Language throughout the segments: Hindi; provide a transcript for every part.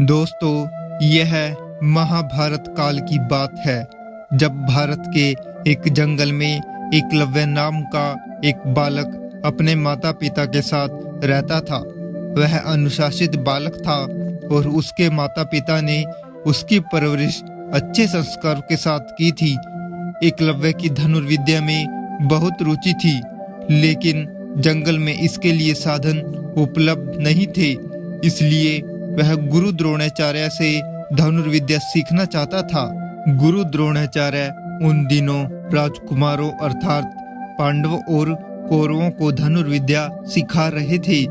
दोस्तों, यह महाभारत काल की बात है जब भारत के एक जंगल में एकलव्य नाम का एक बालक अपने माता पिता के साथ रहता था। वह अनुशासित बालक था और उसके माता पिता ने उसकी परवरिश अच्छे संस्कार के साथ की थी। एकलव्य की धनुर्विद्या में बहुत रुचि थी, लेकिन जंगल में इसके लिए साधन उपलब्ध नहीं थे। इसलिए वह गुरु द्रोणाचार्य से धनुर्विद्या सीखना चाहता था। गुरु द्रोणाचार्य उन दिनों राजकुमारों अर्थात पांडवों और कौरवों को धनुर्विद्या सिखा रहे थे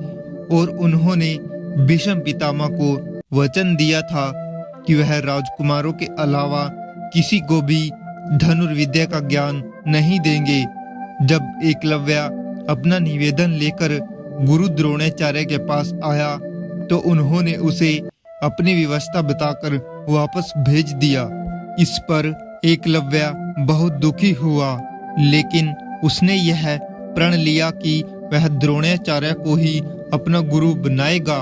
और उन्होंने भीष्म पितामह को वचन दिया था कि वह राजकुमारों के अलावा किसी को भी धनुर्विद्या का ज्ञान नहीं देंगे। जब एकलव्य अपना निवेदन लेकर गुरु द्रोणाचार्य के पास आया तो उन्होंने उसे अपनी व्यवस्था बताकर वापस भेज दिया। इस पर एकलव्य बहुत दुखी हुआ, लेकिन उसने यह प्रण लिया कि वह द्रोणाचार्य को ही अपना गुरु बनाएगा।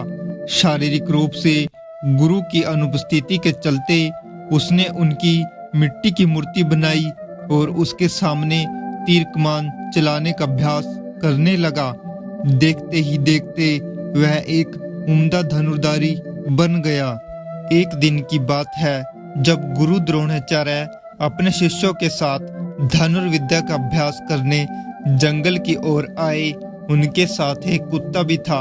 शारीरिक रूप से गुरु की अनुपस्थिति के चलते उसने उनकी मिट्टी की मूर्ति बनाई और उसके सामने तीर कमान चलाने का अभ्यास करने लगा। देखते ही देखते वह एक उम्दा धनुर्धारी बन गया। एक दिन की बात है जब गुरु द्रोणाचार्य अपने शिष्यों के साथ धनुर्विद्या का अभ्यास करने जंगल की ओर आए। उनके साथ एक कुत्ता भी था।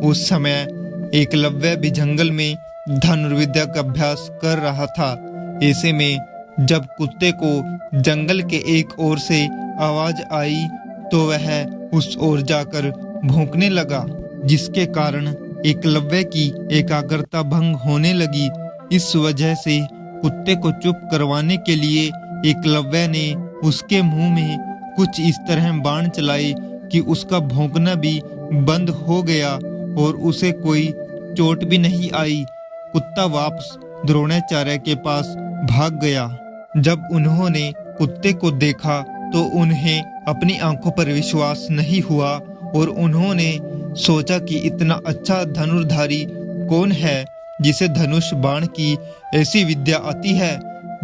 उस समय एकलव्य भी जंगल में धनुर्विद्या का अभ्यास कर रहा था। ऐसे में जब कुत्ते को जंगल के एक ओर से आवाज आई तो वह उस ओर जाकर भौंकने लगा, जिसके कारण एकलव्य की एकाग्रता भंग होने लगी। इस वजह से कुत्ते को चुप करवाने के लिए एकलव्य ने उसके मुंह में कुछ इस तरह बाण चलाए कि उसका भौंकना भी बंद हो गया और उसे कोई चोट भी नहीं आई। कुत्ता वापस द्रोणाचार्य के पास भाग गया। जब उन्होंने कुत्ते को देखा तो उन्हें अपनी आंखों पर विश्वास नहीं हुआ और उन्होंने सोचा कि इतना अच्छा धनुर्धारी कौन है जिसे धनुष बाण की ऐसी विद्या आती है।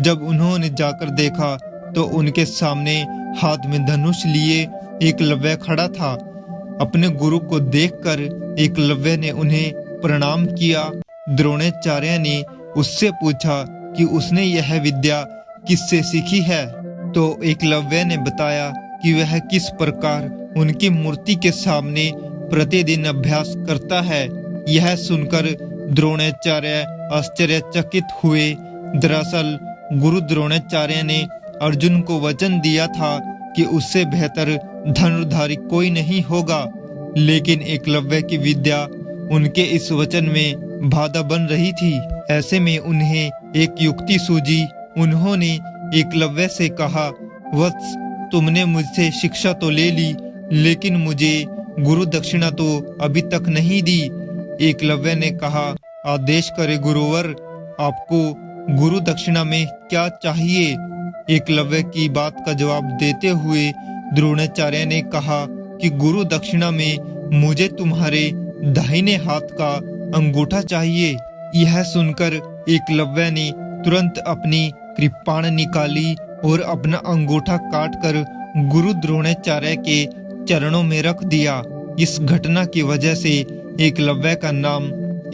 जब उन्होंने जाकर देखा तो उनके सामने हाथ में धनुष लिए एकलव्य खड़ा था। अपने गुरु को देखकर एकलव्य ने उन्हें प्रणाम किया। द्रोणाचार्य ने उससे पूछा कि उसने यह विद्या किससे सीखी है, तो एकलव्य ने बताया कि वह किस प्रकार उनकी मूर्ति के सामने प्रतिदिन अभ्यास करता है। यह सुनकर द्रोणाचार्य आश्चर्यचकित हुए। दरअसल गुरु द्रोणाचार्य ने अर्जुन को वचन दिया था कि उससे बेहतर धनुर्धारी कोई नहीं होगा, लेकिन एकलव्य की विद्या उनके इस वचन में बाधा बन रही थी। ऐसे में उन्हें एक युक्ति सूझी। उन्होंने एकलव्य से कहा, वत्स, तुमने मुझसे शिक्षा तो ले ली, लेकिन मुझे गुरु दक्षिणा तो अभी तक नहीं दी। एकलव्य ने कहा, आदेश करे गुरुवर, आपको गुरु दक्षिणा में क्या चाहिए? एकलव्य की बात का जवाब देते हुए द्रोणाचार्य ने कहा कि गुरु दक्षिणा में मुझे तुम्हारे दाहिने हाथ का अंगूठा चाहिए। यह सुनकर एकलव्य ने तुरंत अपनी कृपाण निकाली और अपना अंगूठा काटकर गुरु द्रोणाचार्य के चरणों में रख दिया। इस घटना की वजह से एकलव्य का नाम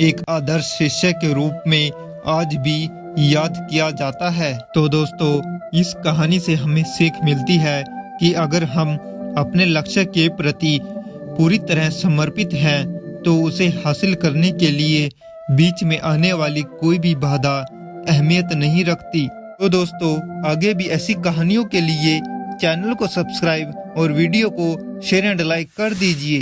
एक आदर्श शिष्य के रूप में आज भी याद किया जाता है। तो दोस्तों, इस कहानी से हमें सीख मिलती है कि अगर हम अपने लक्ष्य के प्रति पूरी तरह समर्पित हैं तो उसे हासिल करने के लिए बीच में आने वाली कोई भी बाधा अहमियत नहीं रखती। तो दोस्तों, आगे भी ऐसी कहानियों के लिए चैनल को सब्सक्राइब और वीडियो को शेयर एंड लाइक कर दीजिए।